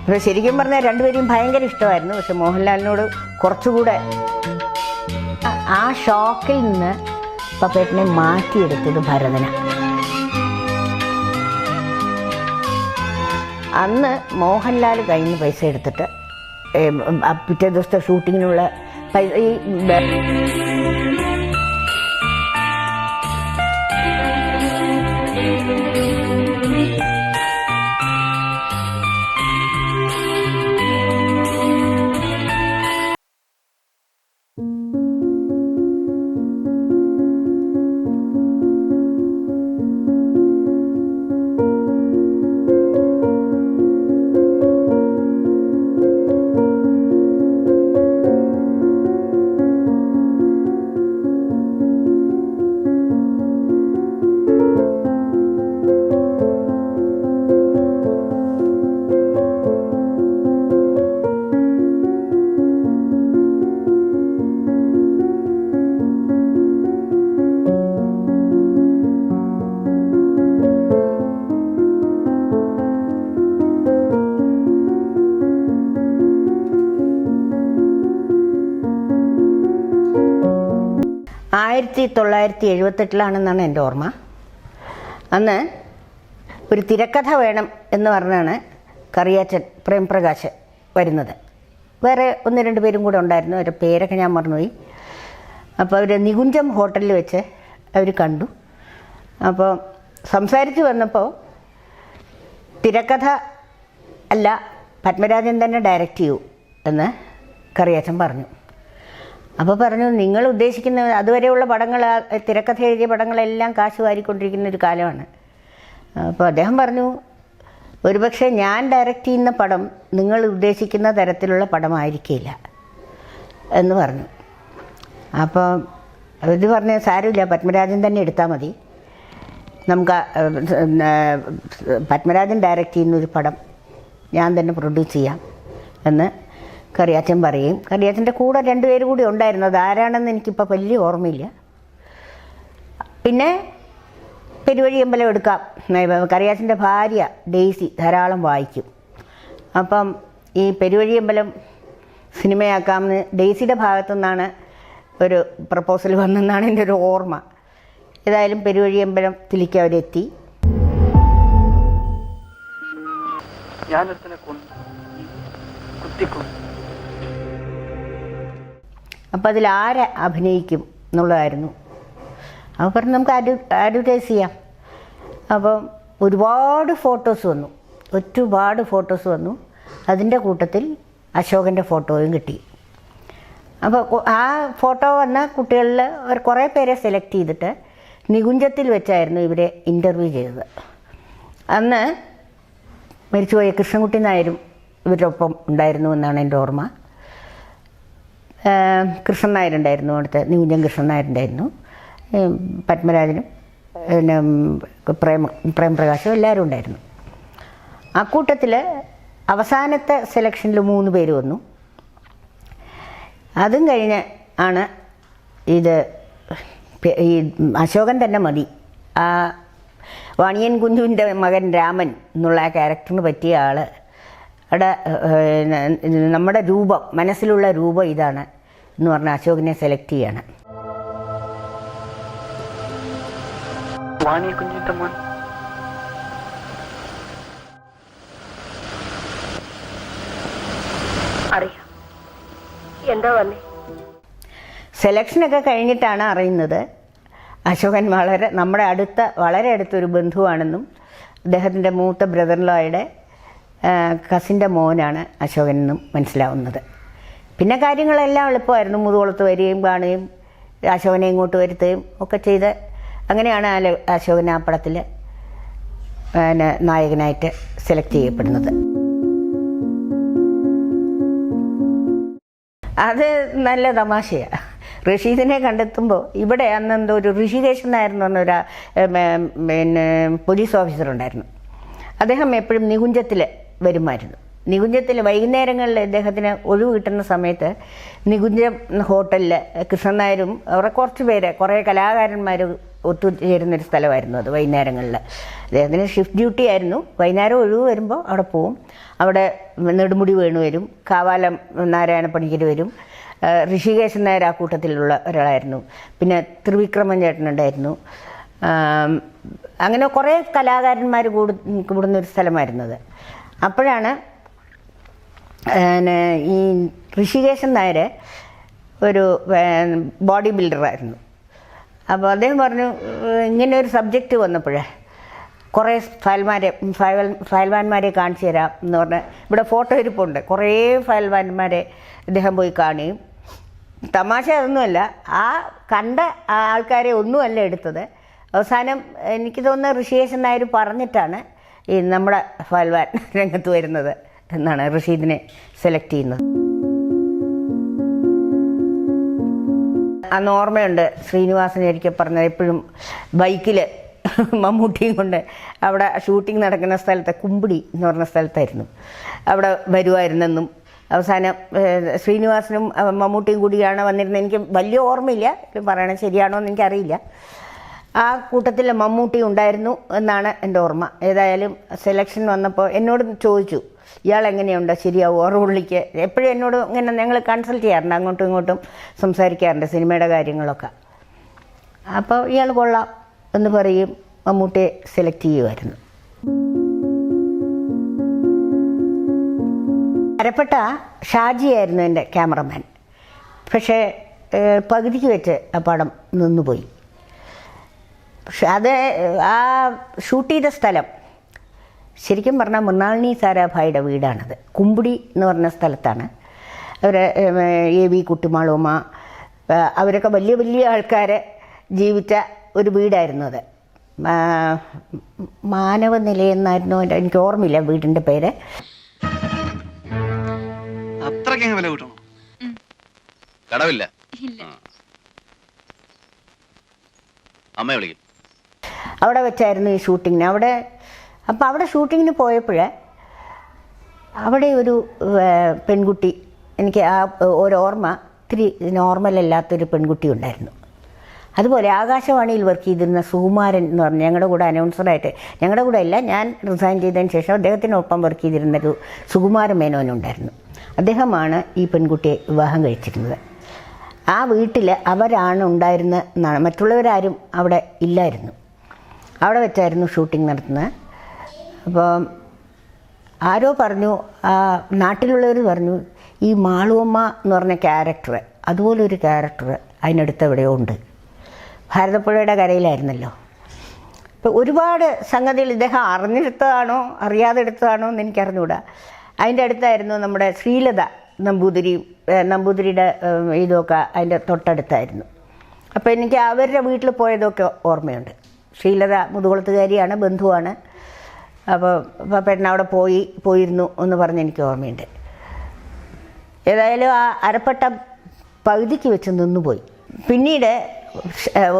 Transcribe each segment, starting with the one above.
അപ്പോൾ ശരിക്കും പറഞ്ഞാൽ രണ്ടുപേരെയും ഭയങ്കര ഇഷ്ടമായിരുന്നു. പക്ഷെ മോഹൻലാലിനോട് കുറച്ചുകൂടെ ആ ഷോക്കിൽ നിന്ന് പപ്പേട്ടനെ മാറ്റിയെടുത്തത് ഭരതനാണ്. അന്ന് മോഹൻലാൽ കയ്യിൽ നിന്ന് പൈസ എടുത്തിട്ട് പിറ്റേ ദിവസത്തെ ഷൂട്ടിങ്ങിനുള്ള പൈസ ഈ 1978 എൻ്റെ ഓർമ്മ. അന്ന് ഒരു തിരക്കഥ വേണം എന്ന് പറഞ്ഞാണ് കറിയാച്ചൻ പ്രേംപ്രകാശ് വരുന്നത്. വേറെ 1-2 പേരും കൂടെ ഉണ്ടായിരുന്നു. അവരുടെ പേരൊക്കെ ഞാൻ മറന്നുപോയി. അപ്പോൾ അവർ നികുഞ്ചം ഹോട്ടലിൽ വെച്ച് അവർ കണ്ടു. അപ്പോൾ സംസാരിച്ച് വന്നപ്പോൾ തിരക്കഥ അല്ല, പത്മരാജൻ തന്നെ ഡയറക്റ്റ് ചെയ്യൂ എന്ന് കറിയാച്ചൻ പറഞ്ഞു. അപ്പോൾ പറഞ്ഞു, നിങ്ങൾ ഉദ്ദേശിക്കുന്ന അതുവരെയുള്ള പടങ്ങൾ, തിരക്കഥ എഴുതിയ പടങ്ങളെല്ലാം കാശ് വാരിക്കൊണ്ടിരിക്കുന്ന ഒരു കാലമാണ്. അപ്പോൾ അദ്ദേഹം പറഞ്ഞു, ഒരുപക്ഷെ ഞാൻ ഡയറക്റ്റ് ചെയ്യുന്ന പടം നിങ്ങൾ ഉദ്ദേശിക്കുന്ന തരത്തിലുള്ള പടമായിരിക്കില്ല എന്ന് പറഞ്ഞു. അപ്പോൾ ഇത് പറഞ്ഞ് സാരമില്ല, പത്മരാജൻ തന്നെ എടുത്താൽ മതി, നമുക്ക് പത്മരാജൻ ഡയറക്റ്റ് ചെയ്യുന്നൊരു പടം ഞാൻ തന്നെ പ്രൊഡ്യൂസ് ചെയ്യാം എന്ന് കറിയാച്ചൻ പറയും. കറിയാച്ചൻ്റെ കൂടെ 2 പേര് കൂടി ഉണ്ടായിരുന്നു. അതാരാണെന്ന് എനിക്കിപ്പോൾ വലിയ ഓർമ്മയില്ല. പിന്നെ പെരുവഴിയമ്പലം എടുക്കാം. കറിയാച്ചൻ്റെ ഭാര്യ ഡെയ്സി ധാരാളം വായിക്കും. അപ്പം ഈ പെരുവഴിയമ്പലം സിനിമയാക്കാമെന്ന് ഡെയ്സിയുടെ ഭാഗത്തു നിന്നാണ് ഒരു പ്രപ്പോസൽ വന്നെന്നാണ് എൻ്റെ ഒരു ഓർമ്മ. ഏതായാലും പെരുവഴിയമ്പലത്തിലേക്ക് അവരെത്തി. അപ്പോൾ അതിലാരെ അഭിനയിക്കും എന്നുള്ളതായിരുന്നു. അപ്പോൾ പറഞ്ഞ് നമുക്ക് അഡ്വർടൈസ് ചെയ്യാം. അപ്പം ഒരുപാട് ഫോട്ടോസ് വന്നു. അതിൻ്റെ കൂട്ടത്തിൽ അശോകൻ്റെ ഫോട്ടോയും കിട്ടി. അപ്പോൾ ആ ഫോട്ടോ വന്ന കുട്ടികളിൽ കുറേ പേരെ സെലക്ട് ചെയ്തിട്ട് നികുഞ്ചത്തിൽ വെച്ചായിരുന്നു ഇവരെ ഇൻ്റർവ്യൂ ചെയ്തത്. അന്ന് മരിച്ചുപോയ കൃഷ്ണൻകുട്ടി നായരും ഇവരുടെ ഒപ്പം ഉണ്ടായിരുന്നു എന്നാണ് എൻ്റെ ഓർമ്മ. കൃഷ്ണൻ നായരുണ്ടായിരുന്നു, അവിടുത്തെ നികുഞ്ചൻ കൃഷ്ണൻ നായരുണ്ടായിരുന്നു, പത്മരാജനും പിന്നെ പ്രേംപ്രകാശും എല്ലാവരും ഉണ്ടായിരുന്നു. ആ കൂട്ടത്തിൽ അവസാനത്തെ സെലക്ഷനിൽ 3 പേര് വന്നു. അതും കഴിഞ്ഞ് ആണ് ഈ അശോകൻ തന്നെ മതി, ആ വാണിയൻ കുഞ്ഞുവിൻ്റെ മകൻ രാമൻ എന്നുള്ള ആ ക്യാരക്ടറിന് പറ്റിയ ആൾ അവിടെ നമ്മുടെ രൂപം, മനസ്സിലുള്ള രൂപം ഇതാണ് എന്ന് പറഞ്ഞ അശോകനെ സെലക്ട് ചെയ്യാണ്. സെലക്ഷനൊക്കെ കഴിഞ്ഞിട്ടാണ് അറിയുന്നത് അശോകൻ വളരെ അടുത്തൊരു ബന്ധുവാണെന്നും അദ്ദേഹത്തിൻ്റെ മൂത്ത ബ്രദറിലോയുടെ കസിൻ്റെ മോനാണ് അശോകൻ എന്നും മനസ്സിലാവുന്നത്. പിന്നെ കാര്യങ്ങളെല്ലാം എളുപ്പമായിരുന്നു. മുതുകുളത്ത് വരികയും കാണുകയും അശോകനെ ഇങ്ങോട്ട് വരുത്തുകയും ഒക്കെ ചെയ്ത് അങ്ങനെയാണ് അശോകൻ ആ പടത്തിൽ നായകനായിട്ട് സെലക്ട് ചെയ്യപ്പെടുന്നത്. അത് നല്ല തമാശയാണ്. റഷീദിനെ കണ്ടെത്തുമ്പോൾ ഇവിടെ അന്നെന്തോ ഒരു ഋഷികേശ് എന്നായിരുന്നു എന്നൊരു പിന്നെ പോലീസ് ഓഫീസറുണ്ടായിരുന്നു. അദ്ദേഹം എപ്പോഴും നികുഞ്ചത്തിൽ വരുമായിരുന്നു. നികുഞ്ചത്തിൽ വൈകുന്നേരങ്ങളിൽ അദ്ദേഹത്തിന് ഒഴിവ് കിട്ടുന്ന സമയത്ത് നികുഞ്ചം ഹോട്ടലിൽ കൃഷ്ണൻ നായരും കുറേ കലാകാരന്മാർ ഒത്തുചേരുന്നൊരു സ്ഥലമായിരുന്നു അത്. വൈകുന്നേരങ്ങളിൽ അദ്ദേഹത്തിന് ഷിഫ്റ്റ് ഡ്യൂട്ടി ആയിരുന്നു. വൈകുന്നേരം ഒഴിവ് വരുമ്പോൾ അവിടെ പോവും. അവിടെ നെടുമുടി വേണു വരും, കാവാലം നാരായണ പണിക്കർ വരും, ഋഷികേശൻ നായർ ആ കൂട്ടത്തിലുള്ള ഒരാളായിരുന്നു. പിന്നെ ത്രിവിക്രമൻ ചേട്ടനുണ്ടായിരുന്നു. അങ്ങനെ കുറേ കലാകാരന്മാർ കൂടുന്നൊരു സ്ഥലമായിരുന്നത്. അപ്പോഴാണ് ഈ ഋഷികേശൻ നായർ ഒരു ബോഡി ബിൽഡറായിരുന്നു. അപ്പോൾ അദ്ദേഹം പറഞ്ഞു, ഇങ്ങനെ ഒരു സബ്ജക്റ്റ് വന്നപ്പോഴേ കുറേ ഫയൽവാന്മാരെ കാണിച്ചു തരാം എന്ന് പറഞ്ഞ് ഇവിടെ ഫോട്ടോ ഇരിപ്പുണ്ട്. കുറേ ഫയൽവാന്മാരെ അദ്ദേഹം പോയി കാണുകയും, തമാശ അതൊന്നുമല്ല, ആ കണ്ട ആൾക്കാരെ ഒന്നുമല്ല എടുത്തത്. അവസാനം എനിക്ക് തോന്നുന്നത് ഋഷികേശൻ നായർ പറഞ്ഞിട്ടാണ് ഈ നമ്മുടെ ഫയൽവാൻ രംഗത്ത് വരുന്നത് എന്നാണ് റഷീദിനെ സെലക്ട് ചെയ്യുന്നത്. അന്ന് ഓർമ്മയുണ്ട്, ശ്രീനിവാസൻ ഒരിക്കൽ പറഞ്ഞത്, എപ്പോഴും ബൈക്കിൽ മമ്മൂട്ടിയും കൊണ്ട് അവിടെ ഷൂട്ടിംഗ് നടക്കുന്ന സ്ഥലത്ത്, കുമ്പിടി എന്ന് പറഞ്ഞ സ്ഥലത്തായിരുന്നു, അവിടെ വരുമായിരുന്നെന്നും അവസാനം ശ്രീനിവാസനും മമ്മൂട്ടിയും കൂടിയാണ് വന്നിരുന്നത്. എനിക്ക് വലിയ ഓർമ്മയില്ല, പറയണത് ശരിയാണോ എന്ന് എനിക്കറിയില്ല. ആ കൂട്ടത്തിൽ മമ്മൂട്ടി ഉണ്ടായിരുന്നു എന്നാണ് എൻ്റെ ഓർമ്മ. ഏതായാലും സെലക്ഷൻ വന്നപ്പോൾ എന്നോട് ചോദിച്ചു, ഇയാൾ എങ്ങനെയുണ്ട്, ശരിയാവും റോളിലേക്ക്. എപ്പോഴും എന്നോട് ഇങ്ങനെ ഞങ്ങൾ കൺസൾട്ട് ചെയ്യാറുണ്ട്, അങ്ങോട്ടും ഇങ്ങോട്ടും സംസാരിക്കാറുണ്ട് സിനിമയുടെ കാര്യങ്ങളൊക്കെ. അപ്പോൾ ഇയാൾ കൊള്ളാം എന്ന് പറയും, മമ്മൂട്ടിയെ സെലക്ട് ചെയ്യുമായിരുന്നു. അരപ്പെട്ട ഷാജിയായിരുന്നു എൻ്റെ ക്യാമറമാൻ. പക്ഷേ പകുതിക്ക് വെച്ച് ആ പടം നിന്നുപോയി. പക്ഷെ അത് ആ ഷൂട്ട് ചെയ്ത സ്ഥലം ശരിക്കും പറഞ്ഞാൽ മൃണാളിനി സാരാഭായിയുടെ വീടാണത്. കുമ്പിടി എന്ന് പറഞ്ഞ സ്ഥലത്താണ്. അവർ എ വി കുട്ടിമാളുമ്മ അവരൊക്കെ വലിയ വലിയ ആൾക്കാർ ജീവിച്ച ഒരു വീടായിരുന്നു അത്. മാനവനിലയെന്നായിരുന്നു എനിക്ക് ഓർമ്മയില്ല വീടിൻ്റെ പേര്. അവിടെ വെച്ചായിരുന്നു ഈ ഷൂട്ടിങ്ങിന്. അവിടെ ഷൂട്ടിങ്ങിന് പോയപ്പോൾ അവിടെ ഒരു പെൺകുട്ടി, എനിക്ക് ആ ഒരു ഓർമ്മ, ഇത്തിരി നോർമലല്ലാത്തൊരു പെൺകുട്ടി ഉണ്ടായിരുന്നു. അതുപോലെ ആകാശവാണിയിൽ വർക്ക് ചെയ്തിരുന്ന സുകുമാരൻ എന്ന് പറഞ്ഞ് ഞങ്ങളുടെ കൂടെ അനൗൺസറായിട്ട്, ഞങ്ങളുടെ കൂടെ അല്ല, ഞാൻ റിസൈൻ ചെയ്തതിന് ശേഷം അദ്ദേഹത്തിനൊപ്പം വർക്ക് ചെയ്തിരുന്നൊരു സുകുമാരൻ മേനോനുണ്ടായിരുന്നു. അദ്ദേഹമാണ് ഈ പെൺകുട്ടിയെ വിവാഹം കഴിച്ചിരുന്നത്. ആ വീട്ടിൽ അവരാണ് ഉണ്ടായിരുന്നത് എന്നാണ്, മറ്റുള്ളവരാരും അവിടെ ഇല്ലായിരുന്നു. അവിടെ വെച്ചായിരുന്നു ഷൂട്ടിംഗ് നടത്തുന്നത്. അപ്പോൾ ആരോ പറഞ്ഞു, നാട്ടിലുള്ളവർ പറഞ്ഞു, ഈ മാളുവമ്മ എന്ന് പറഞ്ഞ ക്യാരക്ടർ, അതുപോലൊരു ക്യാരക്ടർ അതിനടുത്ത് എവിടെയോ ഉണ്ട്. ഭാരതപ്പുഴയുടെ കരയിലായിരുന്നല്ലോ. ഇപ്പോൾ ഒരുപാട് സംഗതികൾ ഇദ്ദേഹം അറിഞ്ഞെടുത്തതാണോ അറിയാതെ എടുത്തതാണോ എന്ന് എനിക്കറിഞ്ഞുകൂടാ. അതിൻ്റെ അടുത്തായിരുന്നു നമ്മുടെ ശ്രീലത നമ്പൂതിരിയുടെ ഇതൊക്കെ അതിൻ്റെ തൊട്ടടുത്തായിരുന്നു. അപ്പോൾ എനിക്ക് അവരുടെ വീട്ടിൽ പോയതൊക്കെ ഓർമ്മയുണ്ട്. ശ്രീലത മുതുകുളത്തുകാരിയാണ്, ബന്ധുവാണ്. അപ്പോൾ പെട്ടെന്ന് അവിടെ പോയിരുന്നു എന്ന് പറഞ്ഞ് എനിക്ക് ഓർമ്മയുണ്ട്. ഏതായാലും ആ അരപ്പട്ട പകുതിക്ക് വെച്ച് നിന്നുപോയി. പിന്നീട്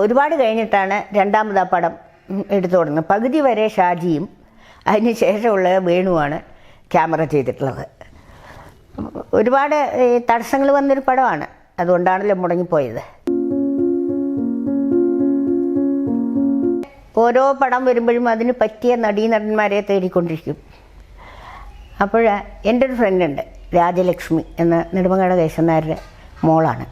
ഒരുപാട് കഴിഞ്ഞിട്ടാണ് രണ്ടാമത് ആ പടം എടുത്തു തുടങ്ങുന്നത്. പകുതി വരെ ഷാജിയും അതിന് ശേഷമുള്ള വേണുവാണ് ക്യാമറ ചെയ്തിട്ടുള്ളത്. ഒരുപാട് തടസ്സങ്ങൾ വന്നൊരു പടമാണ്, അതുകൊണ്ടാണല്ലോ മുടങ്ങിപ്പോയത്. ഓരോ പടം വരുമ്പോഴും അതിന് പറ്റിയ നടീനടന്മാരെ തേടിക്കൊണ്ടിരിക്കും. അപ്പോൾ എൻ്റെ ഒരു ഫ്രണ്ടുണ്ട്, രാജലക്ഷ്മി എന്ന നെടുമങ്ങാട് കേശവനായരുടെ മോളാണ്.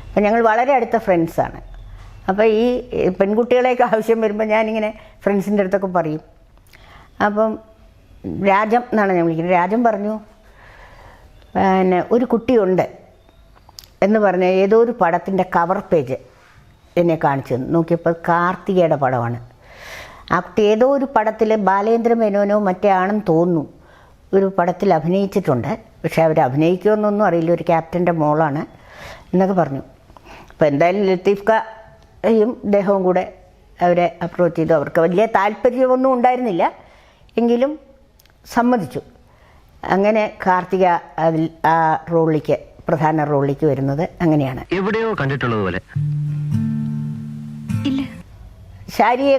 അപ്പോൾ ഞങ്ങൾ വളരെ അടുത്ത ഫ്രണ്ട്സാണ്. അപ്പോൾ ഈ പെൺകുട്ടികളെയൊക്കെ ആവശ്യം വരുമ്പോൾ ഞാനിങ്ങനെ ഫ്രണ്ട്സിൻ്റെ അടുത്തൊക്കെ പറയും. അപ്പം രാജം എന്നാണ് ഞാൻ വിളിക്കുന്നത്. രാജം പറഞ്ഞു, പിന്നെ ഒരു കുട്ടിയുണ്ട് എന്ന് പറഞ്ഞ ഏതോ ഒരു പടത്തിൻ്റെ കവർ പേജ് എന്നെ കാണിച്ചു തന്നു. നോക്കിയപ്പോൾ കാർത്തികയുടെ പടമാണ്. ആ കുട്ടി ഏതോ ഒരു പടത്തിൽ ബാലേന്ദ്ര മേനോനോ മറ്റേ ആണെന്ന് തോന്നുന്നു, ഒരു പടത്തിൽ അഭിനയിച്ചിട്ടുണ്ട്. പക്ഷെ അവർ അഭിനയിക്കുമെന്നൊന്നും അറിയില്ല, ഒരു ക്യാപ്റ്റൻ്റെ മോളാണ് എന്നൊക്കെ പറഞ്ഞു. അപ്പോൾ എന്തായാലും ലത്തീഫ്ക്കയും ഇദ്ദേഹവും കൂടെ അവരെ അപ്രോച്ച് ചെയ്തു. അവർക്ക് വലിയ താല്പര്യമൊന്നും ഉണ്ടായിരുന്നില്ല, എങ്കിലും സമ്മതിച്ചു. അങ്ങനെ കാർത്തിക അതിൽ ആ റോളിലേക്ക്, പ്രധാന റോളിലേക്ക് വരുന്നത് അങ്ങനെയാണ്. എവിടെയോ കണ്ടിട്ടുള്ളത് പോലെ. ശാരിയെ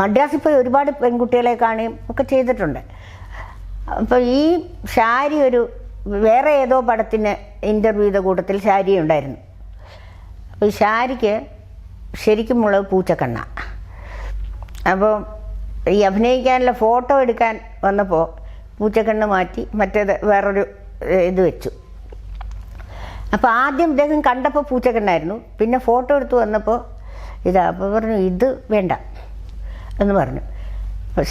മദ്രാസിൽ പോയി ഒരുപാട് പെൺകുട്ടികളെ കാണുകയും ഒക്കെ ചെയ്തിട്ടുണ്ട്. അപ്പോൾ ഈ ഷാരി വേറെ ഏതോ പടത്തിന് ഇൻ്റർവ്യൂ ചെയ്ത കൂട്ടത്തിൽ ഷാരി ഉണ്ടായിരുന്നു. അപ്പോൾ ഈ ഷാരിക്ക് ശരിക്കും ഉള്ളത് പൂച്ചക്കണ്ണ. അപ്പോൾ ഈ അഭിനയിക്കാനുള്ള ഫോട്ടോ എടുക്കാൻ വന്നപ്പോൾ പൂച്ചക്കണ്ണ് മാറ്റി മറ്റേത് വേറൊരു ഇത് വെച്ചു. അപ്പോൾ ആദ്യം ഇദ്ദേഹം കണ്ടപ്പോൾ പൂച്ചക്കണ്ണായിരുന്നു, പിന്നെ ഫോട്ടോ എടുത്ത് വന്നപ്പോൾ അപ്പോൾ പറഞ്ഞു ഇത് വേണ്ട എന്ന് പറഞ്ഞു.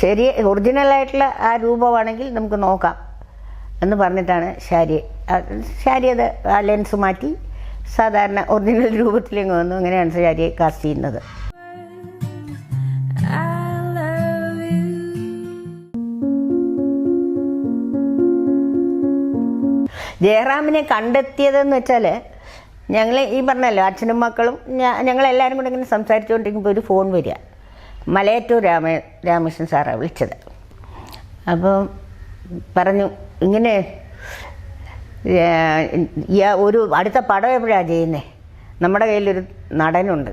ശരി, ഒറിജിനലായിട്ടുള്ള ആ രൂപമാണെങ്കിൽ നമുക്ക് നോക്കാം എന്ന് പറഞ്ഞിട്ടാണ് ശാരി അത് ആ ലെൻസ് മാറ്റി സാധാരണ ഒറിജിനൽ രൂപത്തിലേക്ക് വന്നു. അങ്ങനെയാണ് ശാരിയെ കാസ്റ്റ് ചെയ്യുന്നത്. ജയറാമിനെ കണ്ടെത്തിയതെന്ന് വെച്ചാൽ ഞങ്ങൾ ഈ പറഞ്ഞല്ലോ അച്ഛനും മക്കളും ഞങ്ങളെല്ലാവരും കൂടെ ഇങ്ങനെ സംസാരിച്ചുകൊണ്ടിരിക്കുമ്പോൾ ഒരു ഫോൺ വരിക. മലയാറ്റൂർ രാമകൃഷ്ണൻ സാറാണ് വിളിച്ചത്. അപ്പം പറഞ്ഞു ഇങ്ങനെ ഒരു അടുത്ത പടം എപ്പോഴാണ് ചെയ്യുന്നത്, നമ്മുടെ കയ്യിലൊരു നടനുണ്ട്,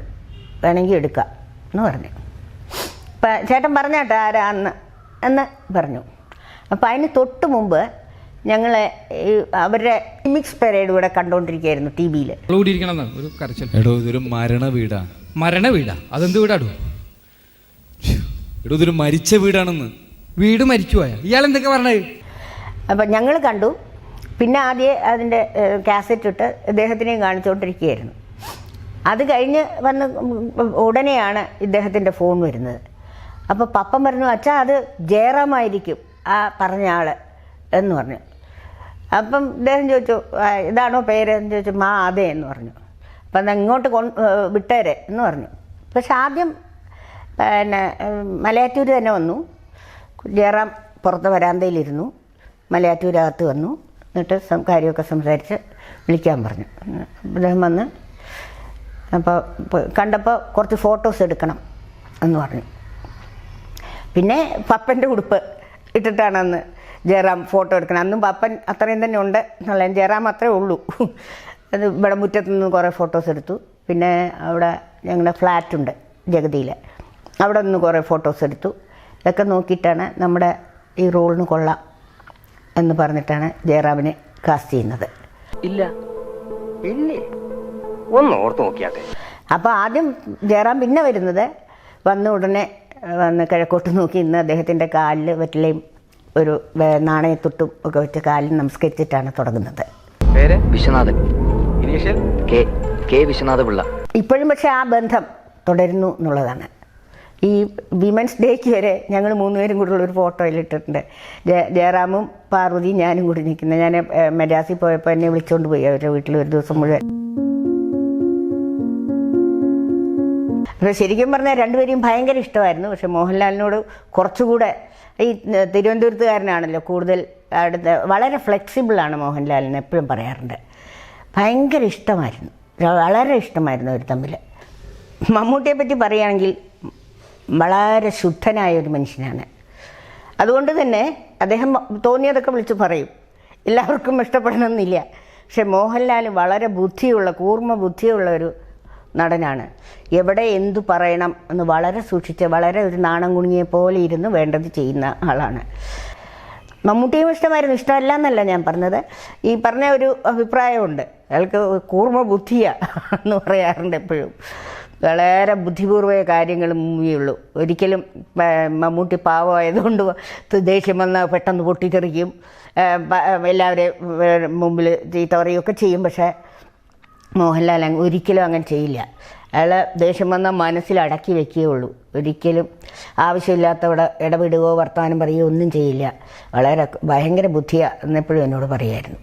വേണമെങ്കിൽ എടുക്കാം എന്ന് പറഞ്ഞു. അപ്പം ചേട്ടൻ പറഞ്ഞാട്ടെ ആരാ എന്ന് പറഞ്ഞു. അപ്പം അതിന് തൊട്ട് മുമ്പ് ഞങ്ങൾ അവരുടെ മിക്സ് പെരേഡ് കൂടെ കണ്ടുകൊണ്ടിരിക്കുകയായിരുന്നു ടി വിയിൽ. ഇതൊരു മരണ വീടാ. അതെന്ത് വീടാടോ? ഇതൊരു മരിച്ച വീടാണെന്ന്. വീട് മരിച്ചു പോയാ ഇയാൾ എന്തൊക്കെ പറഞ്ഞത്? അപ്പം ഞങ്ങൾ കണ്ടു. പിന്നെ ആദ്യം അതിൻ്റെ കാസറ്റ് ഇട്ട് ഇദ്ദേഹത്തിനെയും കാണിച്ചുകൊണ്ടിരിക്കുകയായിരുന്നു. അത് കഴിഞ്ഞ് വന്ന് ഉടനെയാണ് ഇദ്ദേഹത്തിൻ്റെ ഫോൺ വരുന്നത്. അപ്പോൾ പപ്പൻ പറഞ്ഞു, അച്ഛാ അത് ജയറാമായിരിക്കും ആ പറഞ്ഞ ആൾ എന്ന് പറഞ്ഞു. അപ്പം ഇദ്ദേഹം ചോദിച്ചു, ഇതാണോ പേര് എന്ന് ചോദിച്ചു. അതെ എന്ന് പറഞ്ഞു. അപ്പം എന്നാൽ ഇങ്ങോട്ട് വിട്ടേരെ എന്ന് പറഞ്ഞു. പക്ഷെ ആദ്യം പിന്നെ മലയാറ്റൂർ തന്നെ വന്നു. ജയറാം പുറത്ത് വരാന്തയിലിരുന്നു, മലയാറ്റൂരകത്ത് വന്നു. എന്നിട്ട് കാര്യമൊക്കെ സംസാരിച്ച് വിളിക്കാൻ പറഞ്ഞു. അദ്ദേഹം വന്ന് അപ്പോൾ കണ്ടപ്പോൾ കുറച്ച് ഫോട്ടോസ് എടുക്കണം എന്ന് പറഞ്ഞു. പിന്നെ പപ്പൻ്റെ ഉടുപ്പ് ഇട്ടിട്ടാണ് അന്ന് ജയറാം ഫോട്ടോ എടുക്കണം. അന്നും പപ്പൻ അത്രയും തന്നെ ഉണ്ട് എന്നുള്ള, ജയറാം അത്രേ ഉള്ളൂ. അത് ഇവിടെ മുറ്റത്തു നിന്ന് കുറേ ഫോട്ടോസ് എടുത്തു. പിന്നെ അവിടെ ഞങ്ങളുടെ ഫ്ലാറ്റുണ്ട് ജഗതിയിൽ, അവിടെ നിന്ന് കുറേ ഫോട്ടോസ് എടുത്തു. ഇതൊക്കെ നോക്കിയിട്ടാണ് നമ്മുടെ ഈ റോളിന് കൊള്ളാം എന്ന് പറഞ്ഞിട്ടാണ് ജയറാമിനെ കാസ്റ്റ് ചെയ്യുന്നത്. ഒന്ന് ഓർത്ത് നോക്കിയാട്ടെ. അപ്പോൾ ആദ്യം ജയറാം പിന്നെ വരുന്നത് വന്ന ഉടനെ വന്ന് കിഴക്കോട്ട് നോക്കി ഇന്ന് അദ്ദേഹത്തിൻ്റെ കാലിൽ വെറ്റിലയും ഒരു നാണയത്തൊട്ടും ഒക്കെ വെച്ച് കാലിൽ നമസ്കരിച്ചിട്ടാണ് തുടങ്ങുന്നത്. പേര് വിശ്വനാഥൻ, ഇനീഷ്യൽ കെ വിശ്വനാഥ പിള്ള. ഇപ്പോഴും പക്ഷേ ആ ബന്ധം തുടരുന്നു എന്നുള്ളതാണ്. ഈ വിമൻസ് ഡേക്ക് വരെ ഞങ്ങൾ മൂന്നുപേരും കൂടെ ഒരു ഫോട്ടോയിൽ ഇട്ടിട്ടുണ്ട്. ജയറാമും പാർവതിയും ഞാനും കൂടി നിൽക്കുന്നത്. ഞാൻ മദ്രാസിൽ പോയപ്പോൾ എന്നെ വിളിച്ചുകൊണ്ട് പോയി അവരുടെ വീട്ടിൽ ഒരു ദിവസം മുഴുവൻ. അപ്പോൾ ശരിക്കും പറഞ്ഞാൽ രണ്ടുപേരെയും ഭയങ്കര ഇഷ്ടമായിരുന്നു. പക്ഷെ മോഹൻലാലിനോട് കുറച്ചുകൂടെ, ഈ തിരുവനന്തപുരത്തുകാരനാണല്ലോ കൂടുതൽ അടുത്ത്, വളരെ ഫ്ലെക്സിബിളാണ് മോഹൻലാലിന്, എപ്പോഴും പറയാറുണ്ട്. ഭയങ്കര ഇഷ്ടമായിരുന്നു, വളരെ ഇഷ്ടമായിരുന്നു അവർ തമ്മിൽ. മമ്മൂട്ടിയെ പറ്റി പറയുകയാണെങ്കിൽ വളരെ ശുദ്ധനായ ഒരു മനുഷ്യനാണ്. അതുകൊണ്ട് തന്നെ അദ്ദേഹം തോന്നിയതൊക്കെ വിളിച്ച് പറയും. എല്ലാവർക്കും ഇഷ്ടപ്പെടണമെന്നില്ല. പക്ഷെ മോഹൻലാൽ വളരെ ബുദ്ധിയുള്ള, കൂർമ്മ ബുദ്ധിയുള്ള ഒരു നടനാണ്. എവിടെ എന്തു പറയണം എന്ന് വളരെ സൂക്ഷിച്ച്, വളരെ ഒരു നാണം കുണിയെ പോലെ ഇരുന്ന് വേണ്ടത് ചെയ്യുന്ന ആളാണ്. മമ്മൂട്ടിയും ഇഷ്ടമായിരുന്നു, ഇഷ്ടമല്ല എന്നല്ല ഞാൻ പറഞ്ഞത്. ഈ പറഞ്ഞ ഒരു അഭിപ്രായമുണ്ട്, അയാൾക്ക് കൂർമ്മ ബുദ്ധിയാണ് എന്ന് പറയാറുണ്ട് എപ്പോഴും. വളരെ ബുദ്ധിപൂർവ്വ കാര്യങ്ങൾ മൂവിയുള്ളൂ. ഒരിക്കലും മമ്മൂട്ടി പാവമായതുകൊണ്ട് ദേഷ്യം വന്നാൽ പെട്ടെന്ന് പൊട്ടിത്തെറിക്കും, എല്ലാവരെയും മുമ്പിൽ ചീത്ത പറയുകയൊക്കെ ചെയ്യും. പക്ഷേ മോഹൻലാൽ ഒരിക്കലും അങ്ങനെ ചെയ്യില്ല. അയാൾ ദേഷ്യം വന്നാൽ മനസ്സിലടക്കി വയ്ക്കുകയുള്ളൂ. ഒരിക്കലും ആവശ്യമില്ലാത്തവിടെ ഇടപെടുകയോ വർത്തമാനം പറയുകയോ ഒന്നും ചെയ്യില്ല. വളരെ ഭയങ്കര ബുദ്ധിയാണ് എന്നെപ്പോഴും എന്നോട് പറയുമായിരുന്നു.